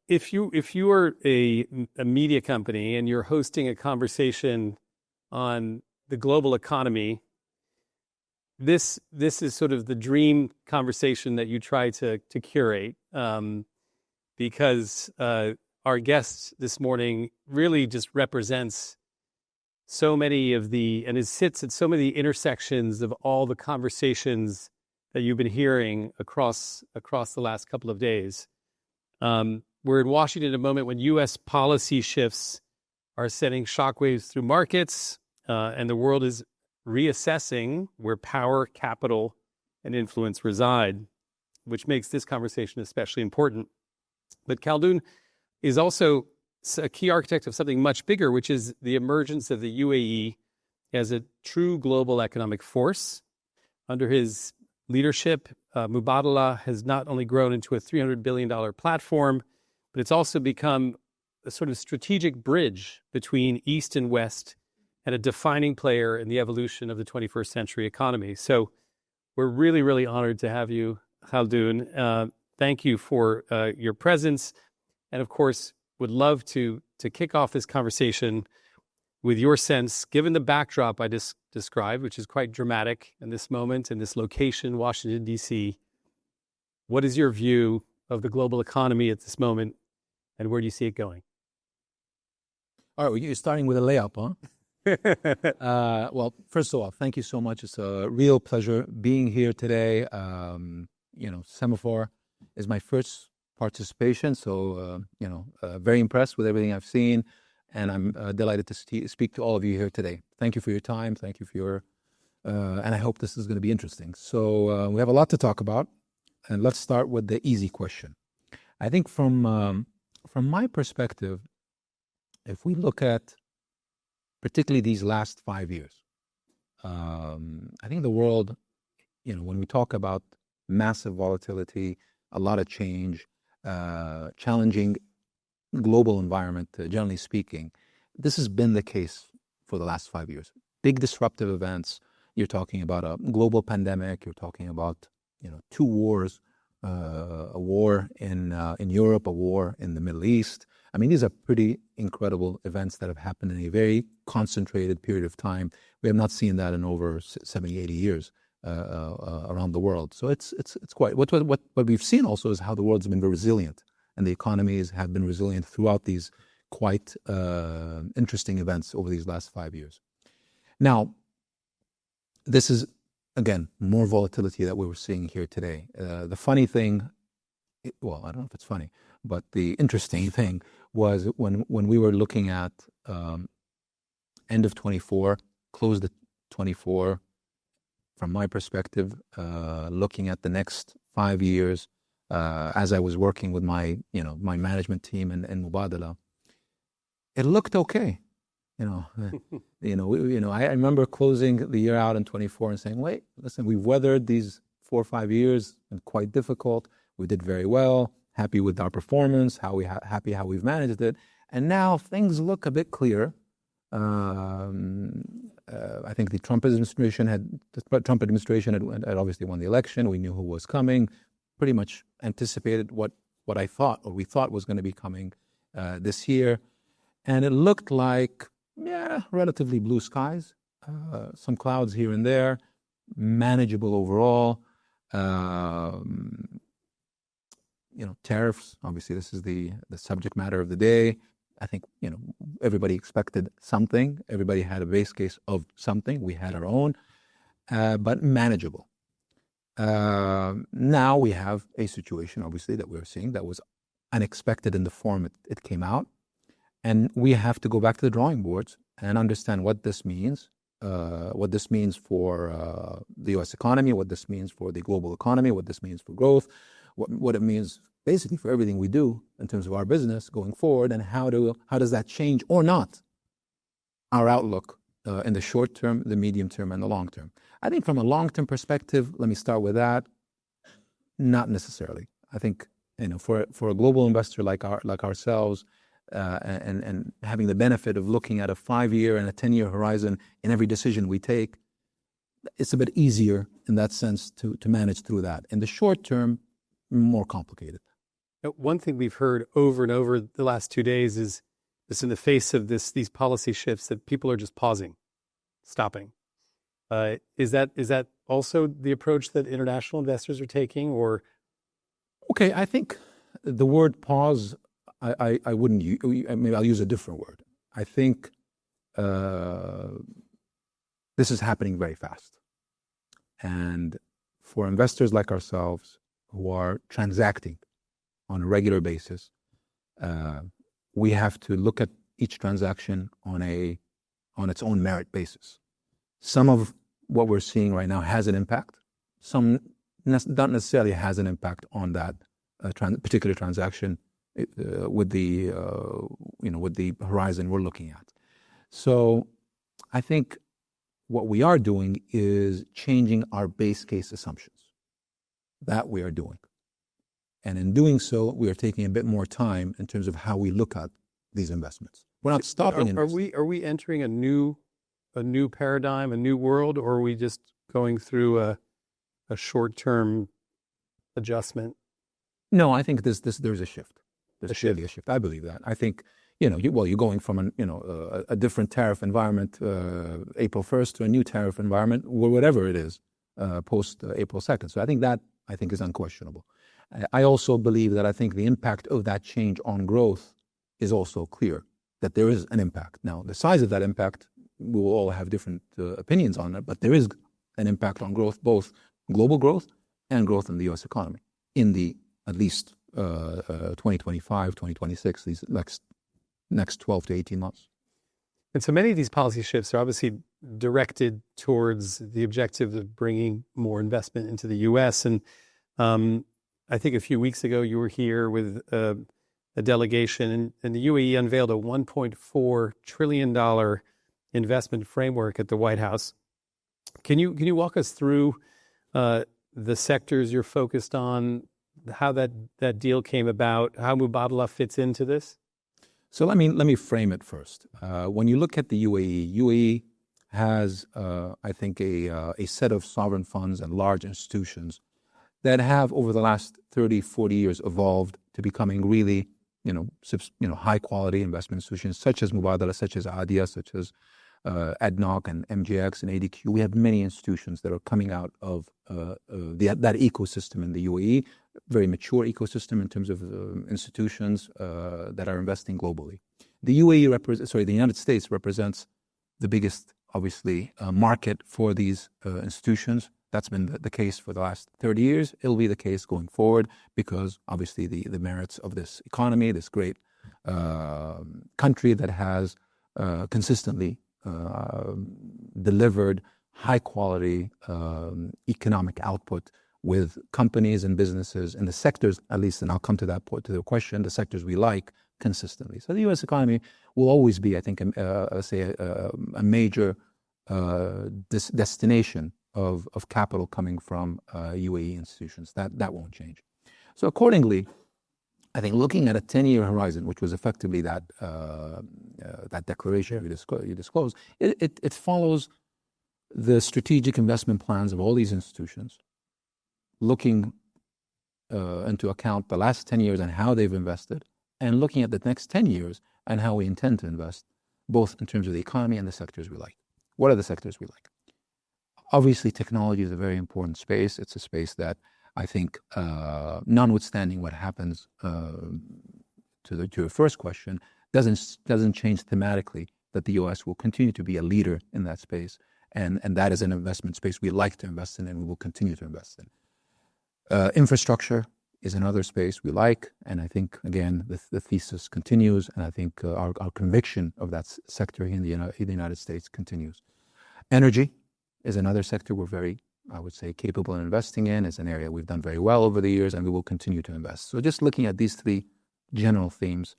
if you are a media company and you're hosting a conversation on the global economy, this is sort of the dream conversation that you try to curate, because our guest this morning really just represents so many of and it sits at so many intersections of all the conversations that you've been hearing across the last couple of days. We're in Washington at a moment when U.S. policy shifts are sending shockwaves through markets, and the world is reassessing where power, capital, and influence reside, which makes this conversation especially important. But Khaldoon is also a key architect of something much bigger, which is the emergence of the UAE as a true global economic force. Under his leadership, Mubadala has not only grown into a $300 billion platform, but it's also become a sort of strategic bridge between East and West and a defining player in the evolution of the 21st century economy. So we're really, really honored to have you, Khaldoon. Thank you for your presence. And of course, would love to kick off this conversation with your sense, given the backdrop I just described, which is quite dramatic in this moment, in this location, Washington, D.C. What is your view of the global economy at this moment, and where do you see it going? All right, well, you're starting with a layup, huh? Well, first of all, thank you so much. It's a real pleasure being here today. Semafor is my first participation, so very impressed with everything I've seen, and I'm delighted to speak to all of you here today. Thank you for your time. Thank you for your, and I hope this is going to be interesting. So we have a lot to talk about, and let's start with the easy question. I think from my perspective, if we look at particularly these last 5 years, I think the world, when we talk about massive volatility, a lot of change, challenging global environment, generally speaking, this has been the case for the last 5 years. Big disruptive events. You're talking about a global pandemic. You're talking about two wars, a war in Europe, a war in the Middle East. I mean, these are pretty incredible events that have happened in a very concentrated period of time. We have not seen that in over 70, 80 years around the world. So it's quite, what we've seen also is how the world's been very resilient, and the economies have been resilient throughout these quite interesting events over these last 5 years. Now, this is, again, more volatility that we were seeing here today. The funny thing, well, I don't know if it's funny, but the interesting thing was when we were looking at end of 24, closed the 24, from my perspective, looking at the next 5 years, as I was working with my management team and Mubadala, it looked okay. I remember closing the year out in 24 and saying, wait, listen, we've weathered these 4 or 5 years, and quite difficult. We did very well, happy with our performance, happy how we've managed it. And now things look a bit clearer. I think the Trump administration had obviously won the election. We knew who was coming, pretty much anticipated what I thought, or we thought was going to be coming this year. And it looked like, relatively blue skies, some clouds here and there, manageable overall. Tariffs, obviously this is the subject matter of the day. I think, everybody expected something. Everybody had a base case of something. We had our own, but manageable. Now we have a situation, obviously, that we're seeing that was unexpected in the form it came out. And we have to go back to the drawing boards and understand what this means for the U.S. economy, what this means for the global economy, what this means for growth, what it means basically for everything we do in terms of our business going forward, and how does that change or not our outlook in the short term, the medium term, and the long term. I think from a long-term perspective, let me start with that, not necessarily. I think for a global investor like ourselves, and having the benefit of looking at a 5-year and a 10-year horizon in every decision we take, it's a bit easier in that sense to manage through that. In the short term, more complicated. One thing we've heard over and over the last 2 days is this: in the face of these policy shifts, that people are just pausing, stopping. Is that also the approach that international investors are taking, or? Okay, I think the word pause, I wouldn't use, maybe I'll use a different word. I think this is happening very fast. And for investors like ourselves who are transacting on a regular basis, we have to look at each transaction on its own merit basis. Some of what we're seeing right now has an impact. Some not necessarily has an impact on that particular transaction with the horizon we're looking at. So I think what we are doing is changing our base case assumptions. That we are doing. And in doing so, we are taking a bit more time in terms of how we look at these investments. We're not stopping. Are we entering a new paradigm, a new world, or are we just going through a short-term adjustment? No, I think there's a shift. There's clearly a shift. I believe that. I think you're going from a different tariff environment April 1st to a new tariff environment, or whatever it is, post April 2nd. So I think is unquestionable. I also believe that I think the impact of that change on growth is also clear, that there is an impact. Now, the size of that impact, we will all have different opinions on it, but there is an impact on growth, both global growth and growth in the U.S. economy in the at least 2025, 2026, these next 12 to 18 months. And so many of these policy shifts are obviously directed towards the objective of bringing more investment into the U.S. And I think a few weeks ago you were here with a delegation, and the UAE unveiled a $1.4 trillion investment framework at the White House. Can you walk us through the sectors you're focused on, how that deal came about, how Mubadala fits into this? So let me frame it first. When you look at the UAE has, I think, a set of sovereign funds and large institutions that have, over the last 30, 40 years, evolved to becoming really, high-quality investment institutions, such as Mubadala, such as ADIA, such as ADNOC and MGX and ADQ. We have many institutions that are coming out of that ecosystem in the UAE, very mature ecosystem in terms of institutions that are investing globally. The United States represents the biggest, obviously, market for these institutions. That's been the case for the last 30 years. It'll be the case going forward because, obviously, the merits of this economy, this great country that has consistently delivered high-quality economic output with companies and businesses in the sectors, at least, and I'll come to that point, to the question, the sectors we like consistently. So the U.S. economy will always be, I think, a major destination of capital coming from UAE institutions. That won't change. So accordingly, I think looking at a 10-year horizon, which was effectively that declaration you disclosed, it follows the strategic investment plans of all these institutions, looking into account the last 10 years and how they've invested, and looking at the next 10 years and how we intend to invest, both in terms of the economy and the sectors we like. What are the sectors we like? Obviously, technology is a very important space. It's a space that I think, notwithstanding what happens to your first question, doesn't change thematically that the U.S. will continue to be a leader in that space, and that is an investment space we like to invest in and we will continue to invest in. Infrastructure is another space we like, and I think, again, the thesis continues, and I think our conviction of that sector in the United States continues. Energy is another sector we're very, I would say, capable in investing in. It's an area we've done very well over the years, and we will continue to invest. So just looking at these three general themes,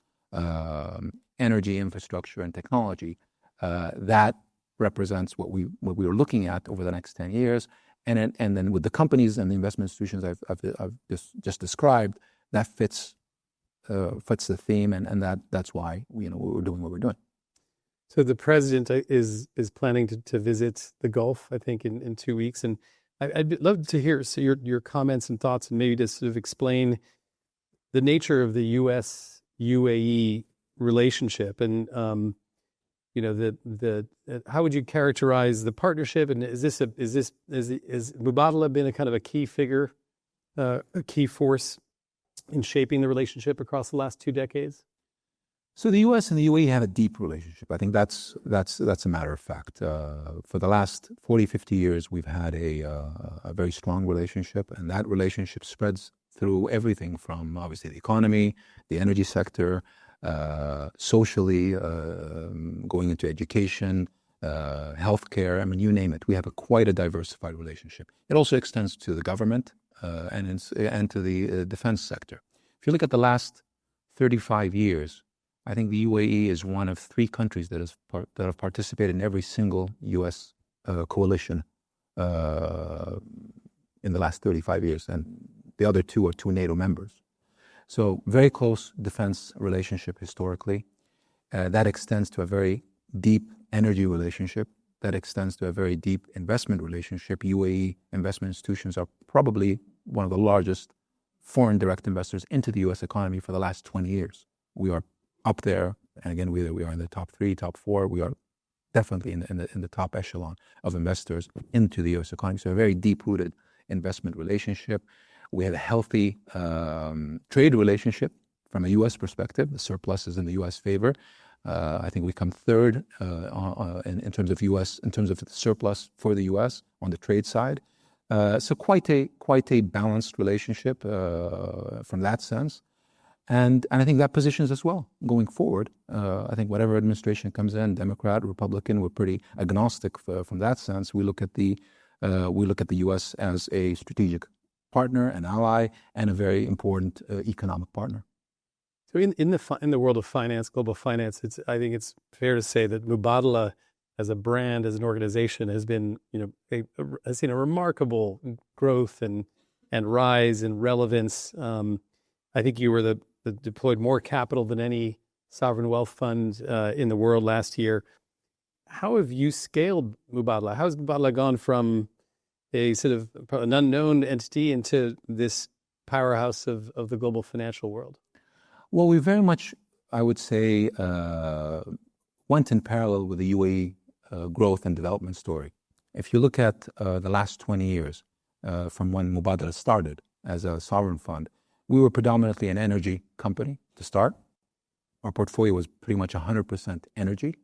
energy, infrastructure, and technology, that represents what we are looking at over the next 10 years. And then with the companies and the investment institutions I've just described, that fits the theme, and that's why we're doing what we're doing. So the president is planning to visit the Gulf, I think, in 2 weeks, and I'd love to hear your comments and thoughts, and maybe just sort of explain the nature of the U.S. UAE relationship, and how would you characterize the partnership? And is Mubadala been a kind of a key figure, a key force in shaping the relationship across the last 2 decades? So the U.S. and the UAE have a deep relationship. I think that's a matter of fact. For the last 40, 50 years, we've had a very strong relationship, and that relationship spreads through everything from obviously the economy, the energy sector, socially, going into education, healthcare. I mean, you name it. We have quite a diversified relationship. It also extends to the government and to the defense sector. If you look at the last 35 years, I think the UAE is one of 3 countries that have participated in every single U.S. coalition in the last 35 years, and the other 2 are 2 NATO members. So very close defense relationship historically. That extends to a very deep energy relationship. That extends to a very deep investment relationship. UAE investment institutions are probably one of the largest foreign direct investors into the U.S. economy for the last 20 years. We are up there, and again, we are in the top 3, top 4. We are definitely in the top echelon of investors into the U.S. economy. So a very deep-rooted investment relationship. We have a healthy trade relationship from a U.S. perspective. The surplus is in the U.S. favor. I think we come third in terms of the surplus for the U.S. on the trade side. So quite a balanced relationship from that sense. And I think that positions us well going forward. I think whatever administration comes in, Democrat, Republican, we're pretty agnostic from that sense. We look at the U.S. as a strategic partner, an ally, and a very important economic partner. So in the world of finance, global finance, I think it's fair to say that Mubadala, as a brand, as an organization, has been has seen a remarkable growth and rise in relevance. I think you were the deployed more capital than any sovereign wealth fund in the world last year. How have you scaled Mubadala? How has Mubadala gone from a sort of an unknown entity into this powerhouse of the global financial world? Well, we very much, I would say, went in parallel with the UAE growth and development story. If you look at the last 20 years, from when Mubadala started as a sovereign fund, we were predominantly an energy company to start. Our portfolio was pretty much 100% energy.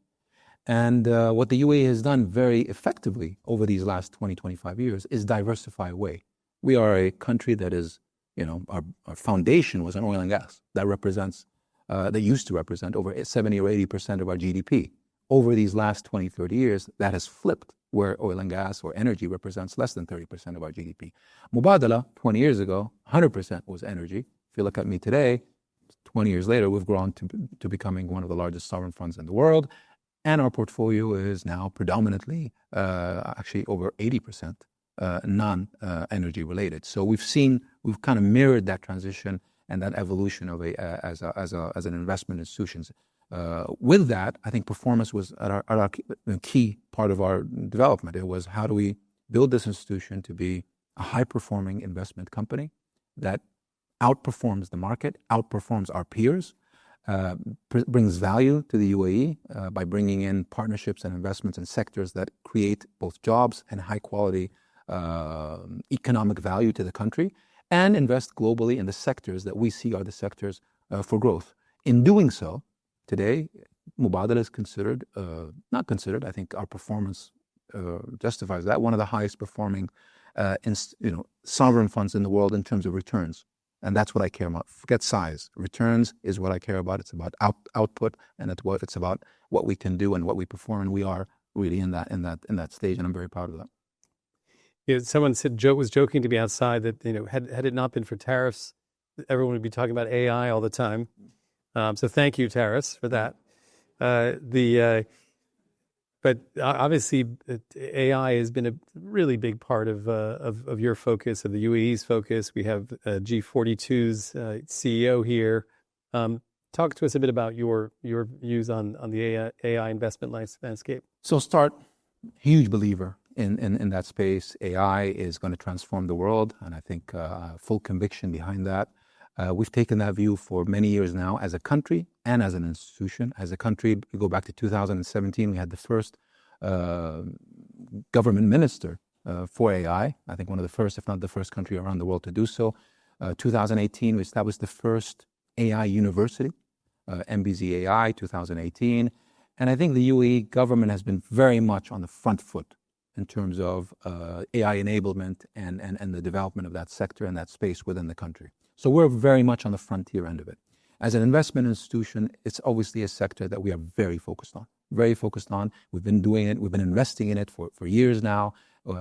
And what the UAE has done very effectively over these last 20, 25 years is diversify away. We are a country that is, our foundation was on oil and gas. That used to represent over 70 or 80% of our GDP. Over these last 20, 30 years, that has flipped, where oil and gas or energy represents less than 30% of our GDP. Mubadala, 20 years ago, 100% was energy. If you look at me today, 20 years later, we've grown to becoming one of the largest sovereign funds in the world. And our portfolio is now predominantly, actually over 80% non-energy related. So we've kind of mirrored that transition and that evolution of as an investment institution. With that, I think performance was at our key part of our development. It was, how do we build this institution to be a high-performing investment company that outperforms the market, outperforms our peers, brings value to the UAE by bringing in partnerships and investments in sectors that create both jobs and high-quality economic value to the country, and invest globally in the sectors that we see are the sectors for growth. In doing so, today, Mubadala is not considered, I think our performance justifies that, one of the highest performing sovereign funds in the world in terms of returns. And that's what I care about. Forget size. Returns is what I care about. It's about output, and it's about what we can do and what we perform. And we are really in that stage, and I'm very proud of that. Someone said, Joe was joking to me outside that had it not been for tariffs, everyone would be talking about AI all the time. So thank you, Taras, for that. But obviously, AI has been a really big part of your focus, of the UAE's focus. We have G42's CEO here. Talk to us a bit about your views on the AI investment landscape. So huge believer in that space. AI is going to transform the world, and I think full conviction behind that. We've taken that view for many years now as a country and as an institution. As a country, we go back to 2017, we had the first government minister for AI. I think one of the first, if not the first country around the world to do so. 2018, we established the first AI university, MBZ AI 2018. And I think the UAE government has been very much on the front foot in terms of AI enablement and the development of that sector and that space within the country. So we're very much on the frontier end of it. As an investment institution, it's obviously a sector that we are very focused on. Very focused on. We've been doing it. We've been investing in it for years now.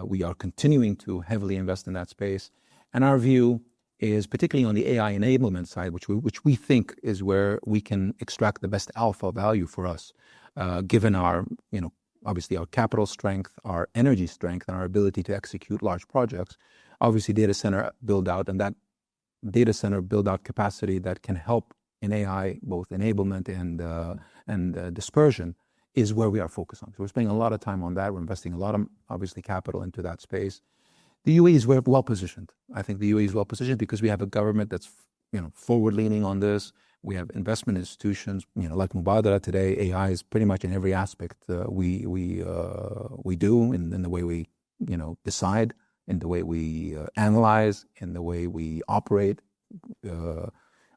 We are continuing to heavily invest in that space. And our view is particularly on the AI enablement side, which we think is where we can extract the best alpha value for us, given our, obviously our capital strength, our energy strength, and our ability to execute large projects. Obviously, data center build out, and that data center build out capacity that can help in AI, both enablement and dispersion, is where we are focused on. So we're spending a lot of time on that. We're investing a lot of, obviously, capital into that space. The UAE is well positioned. I think the UAE is well positioned because we have a government that's, forward leaning on this. We have investment institutions, like Mubadala today. AI is pretty much in every aspect we do in the way we, decide, in the way we analyze, in the way we operate.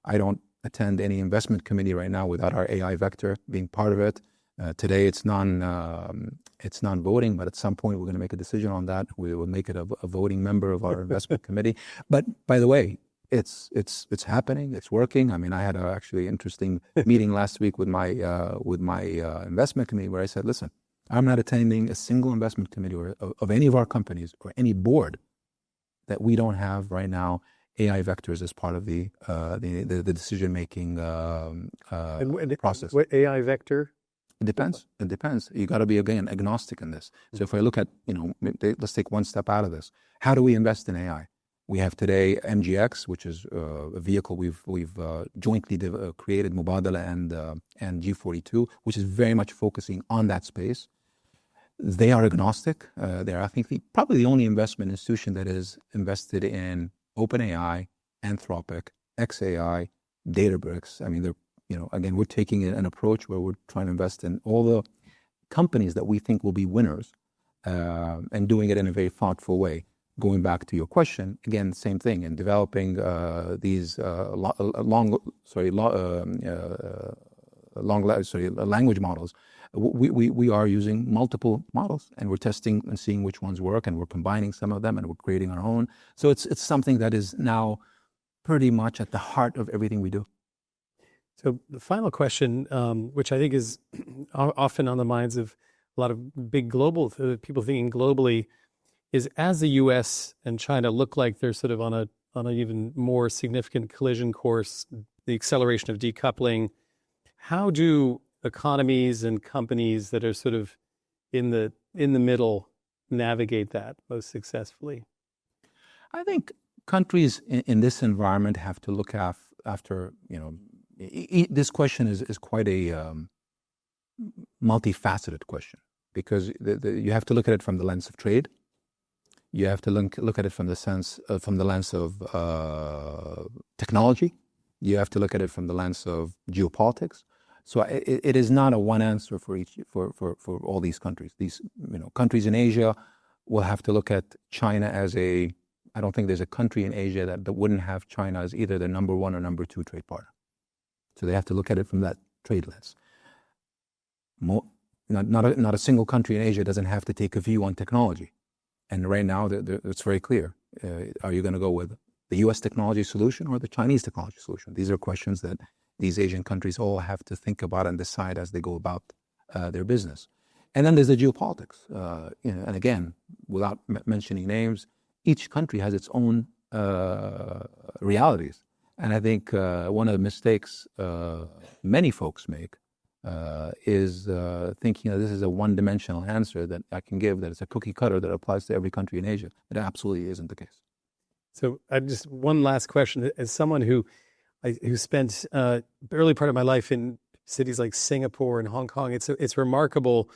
I don't attend any investment committee right now without our AI vector being part of it. Today it's non-voting, but at some point we're going to make a decision on that. We will make it a voting member of our investment committee. But by the way, it's happening. It's working. I mean, I had a actually interesting meeting last week with my investment committee where I said, listen, I'm not attending a single investment committee of any of our companies or any board that we don't have right now AI vectors as part of the decision making process. What AI vector? It depends. It depends. You got to be, again, agnostic in this. So if I look at, let's take one step out of this. How do we invest in AI? We have today MGX, which is a vehicle we've jointly created, Mubadala and G42, which is very much focusing on that space. They are agnostic. They're, I think, probably the only investment institution that is invested in OpenAI, Anthropic, xAI, Databricks. I mean, they're, again, we're taking an approach where we're trying to invest in all the companies that we think will be winners, and doing it in a very thoughtful way. Going back to your question, again, same thing, in developing these language models. We are using multiple models, and we're testing and seeing which ones work, and we're combining some of them, and we're creating our own. So it's something that is now pretty much at the heart of everything we do. So the final question, which I think is often on the minds of a lot of big global people thinking globally, is as the U.S. and China look like they're sort of on an even more significant collision course, the acceleration of decoupling, how do economies and companies that are sort of in the middle navigate that most successfully? I think countries in this environment have to look after, this question is quite a multifaceted question, because you have to look at it from the lens of trade. You have to look at it from the lens of technology. You have to look at it from the lens of geopolitics. So it is not a one answer for all these countries. These countries in Asia will have to look at China as I don't think there's a country in Asia that wouldn't have China as either the number one or number two trade partner. So they have to look at it from that trade lens. Not a single country in Asia doesn't have to take a view on technology. And right now, it's very clear. Are you going to go with the U.S. technology solution or the Chinese technology solution? These are questions that these Asian countries all have to think about and decide as they go about their business. And then there's the geopolitics. And again, without mentioning names, each country has its own realities. And I think one of the mistakes many folks make is thinking that this is a one-dimensional answer that I can give, that it's a cookie cutter that applies to every country in Asia. It absolutely isn't the case. So just one last question. As someone who spent early part of my life in cities like Singapore and Hong Kong, it's remarkable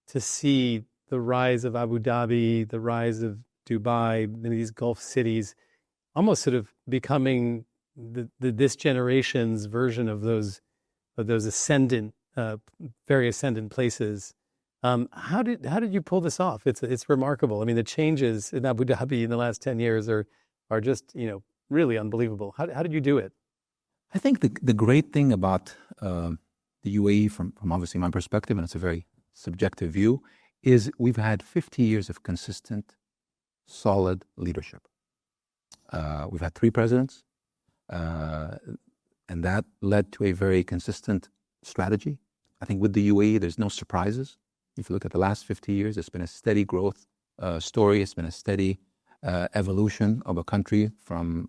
to see the rise of Abu Dhabi, the rise of Dubai, these Gulf cities, almost sort of becoming this generation's version of those ascendant, very ascendant places. How did you pull this off? It's remarkable. I mean, the changes in Abu Dhabi in the last 10 years are just, really unbelievable. How did you do it? I think the great thing about the UAE, from obviously my perspective, and it's a very subjective view, is we've had 50 years of consistent, solid leadership. We've had 3 presidents, and that led to a very consistent strategy. I think with the UAE, there's no surprises. If you look at the last 50 years, it's been a steady growth story. It's been a steady evolution of a country from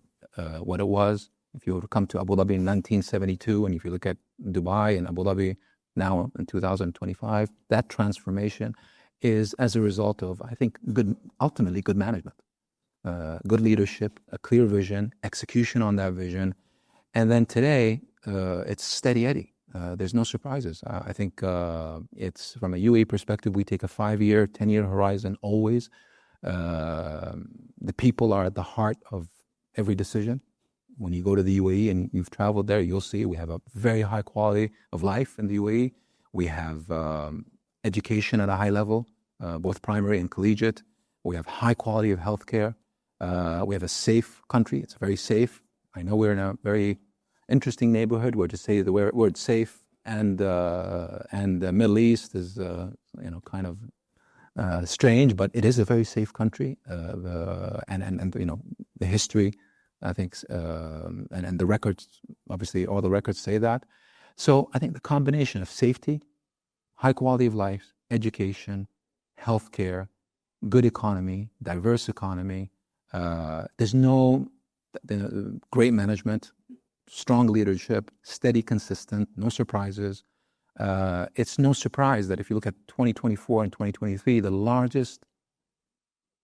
what it was. If you were to come to Abu Dhabi in 1972, and if you look at Dubai and Abu Dhabi now in 2025, that transformation is as a result of, I think, ultimately good management, good leadership, a clear vision, execution on that vision. And then today, it's steady Eddie. There's no surprises. I think it's, from a UAE perspective, we take a 5-year, 10-year horizon always. The people are at the heart of every decision. When you go to the UAE and you've traveled there, you'll see we have a very high quality of life in the UAE. We have education at a high level, both primary and collegiate. We have high quality of healthcare. We have a safe country. It's very safe. I know we're in a very interesting neighborhood where to say the word safe and the Middle East is kind of strange, but it is a very safe country. And the history, I think, and the records, obviously all the records say that. So I think the combination of safety, high quality of life, education, healthcare, good economy, diverse economy, there's no great management, strong leadership, steady, consistent, no surprises. It's no surprise that if you look at 2024 and 2023, the largest,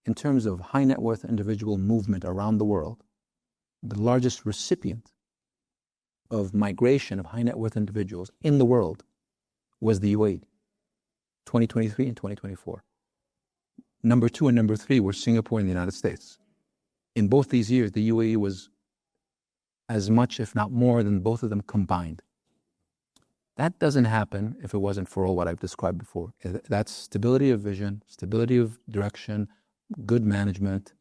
in terms of high net worth individual movement around the world, the largest recipient of migration of high net worth individuals in the world was the UAE, 2023 and 2024. Number 2 and number 3 were Singapore and the United States. In both these years, the UAE was as much, if not more, than both of them combined. That doesn't happen if it wasn't for all what I've described before. That's stability of vision, stability of direction, good management.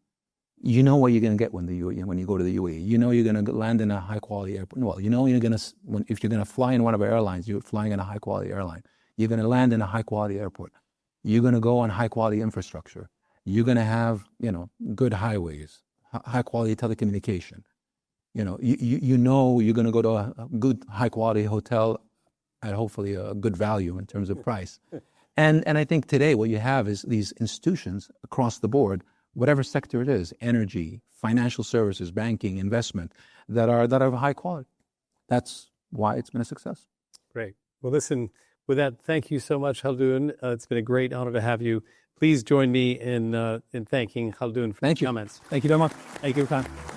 You know what you're going to get when you go to the UAE. You know you're going to land in a high-quality airport. Well, you know if you're going to fly in one of our airlines, you're flying in a high-quality airline. You're going to land in a high-quality airport. You're going to go on high-quality infrastructure. You're going to have, good highways, high-quality telecommunication. You know you're going to go to a good high-quality hotel at hopefully a good value in terms of price. And I think today what you have is these institutions across the board, whatever sector it is, energy, financial services, banking, investment, that are of high quality. That's why it's been a success. Great. Well, listen, with that, thank you so much, Khaldoon. It's been a great honor to have you. Please join me in thanking Khaldoon for his comments. Thank you very much. Thank you for your time.